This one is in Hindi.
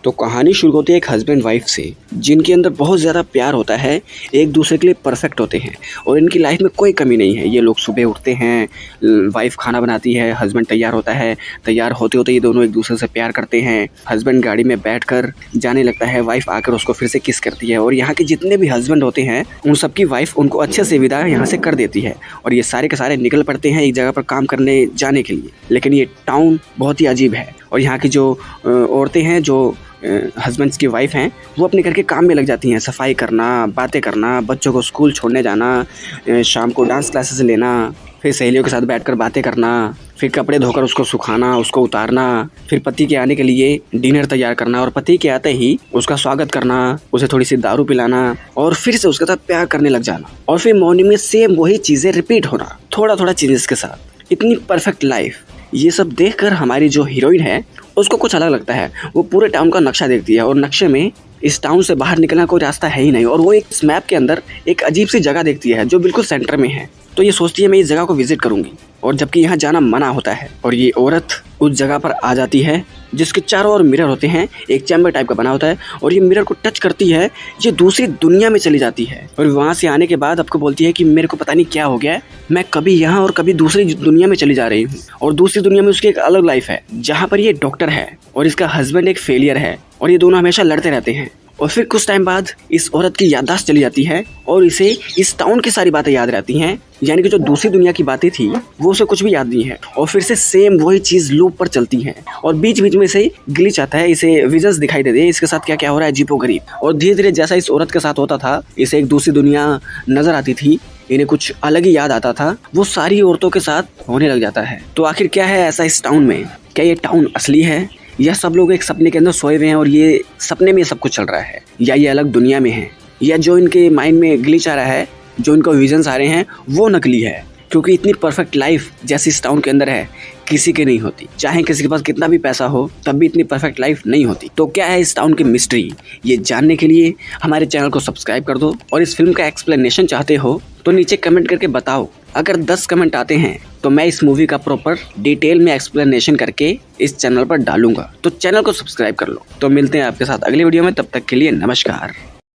तो कहानी शुरू होती है एक हस्बैंड वाइफ से, जिनके अंदर बहुत ज़्यादा प्यार होता है, एक दूसरे के लिए परफेक्ट होते हैं और इनकी लाइफ में कोई कमी नहीं है। ये लोग सुबह उठते हैं, वाइफ खाना बनाती है, हस्बैंड तैयार होता है, तैयार होते होते ये दोनों एक दूसरे से प्यार करते हैं। हस्बैंड गाड़ी में बैठकर जाने लगता है, वाइफ आकर उसको फिर से किस करती है और यहाँ के जितने भी हस्बैंड होते हैं उन सबकी वाइफ उनको अच्छे से विदा यहाँ से कर देती है और ये सारे के सारे निकल पड़ते हैं एक जगह पर काम करने जाने के लिए। लेकिन ये टाउन बहुत ही अजीब है और यहाँ की जो औरतें हैं, जो हस्बैंड्स की वाइफ हैं, वो अपने घर के काम में लग जाती हैं। सफाई करना, बातें करना, बच्चों को स्कूल छोड़ने जाना, शाम को डांस क्लासेस लेना, फिर सहेलियों के साथ बैठकर बातें करना, फिर कपड़े धोकर उसको सुखाना, उसको उतारना, फिर पति के आने के लिए डिनर तैयार करना और पति के आते ही उसका स्वागत करना, उसे थोड़ी सी दारू पिलाना और फिर से उसके साथ प्यार करने लग जाना और फिर मॉर्निंग में सेम वही चीज़ें रिपीट होना, थोड़ा थोड़ा चेंजेस के साथ। इतनी परफेक्ट लाइफ, ये सब देखकर हमारी जो हीरोइन है उसको कुछ अलग लगता है। वो पूरे टाउन का नक्शा देखती है और नक्शे में इस टाउन से बाहर निकलना कोई रास्ता है ही नहीं और वो एक मैप के अंदर एक अजीब सी जगह देखती है जो बिल्कुल सेंटर में है। तो ये सोचती है मैं इस जगह को विजिट करूंगी और जबकि यहाँ जाना मना होता है और ये औरत उस जगह पर आ जाती है जिसके चारों ओर मिरर होते हैं, एक चैम्बर टाइप का बना होता है और ये मिरर को टच करती है, ये दूसरी दुनिया में चली जाती है और वहाँ से आने के बाद आपको बोलती है कि मेरे को पता नहीं क्या हो गया है, मैं कभी यहाँ और कभी दूसरी दुनिया में चली जा रही हूँ और दूसरी दुनिया में उसकी एक अलग लाइफ है जहाँ पर ये डॉक्टर है और इसका हस्बैंड एक फेलियर है और ये दोनों हमेशा लड़ते रहते हैं। और फिर कुछ टाइम बाद इस औरत की याददाश्त चली जाती है और इसे इस टाउन की सारी बातें याद रहती हैं, यानी कि जो दूसरी दुनिया की बातें थी वो उसे कुछ भी याद नहीं है और फिर से सेम वही चीज़ लूप पर चलती है और बीच बीच में से ग्लिच आता है, इसे विजन्स दिखाई देते हैं, इसके साथ क्या क्या हो रहा है अजीबोगरीब। और धीरे धीरे जैसा इस औरत के साथ होता था, इसे एक दूसरी दुनिया नजर आती थी, इन्हें कुछ अलग ही याद आता था, वो सारी औरतों के साथ होने लग जाता है। तो आखिर क्या है ऐसा इस टाउन में? क्या ये टाउन असली है या सब लोग एक सपने के अंदर सोए हुए हैं और ये सपने में सब कुछ चल रहा है, या ये अलग दुनिया में है, या जो इनके माइंड में ग्लिच आ रहा है, जो इनको विजन्स आ रहे हैं वो नकली है? क्योंकि इतनी परफेक्ट लाइफ जैसी इस टाउन के अंदर है किसी की नहीं होती, चाहे किसी के पास कितना भी पैसा हो तब भी इतनी परफेक्ट लाइफ नहीं होती। तो क्या है इस टाउन की मिस्ट्री, ये जानने के लिए हमारे चैनल को सब्सक्राइब कर दो और इस फिल्म का एक्सप्लेनेशन चाहते हो तो नीचे कमेंट करके बताओ। अगर 10 कमेंट आते हैं तो मैं इस मूवी का प्रॉपर डिटेल में एक्सप्लेनेशन करके इस चैनल पर डालूंगा, तो चैनल को सब्सक्राइब कर लो। तो मिलते हैं आपके साथ अगली वीडियो में, तब तक के लिए नमस्कार।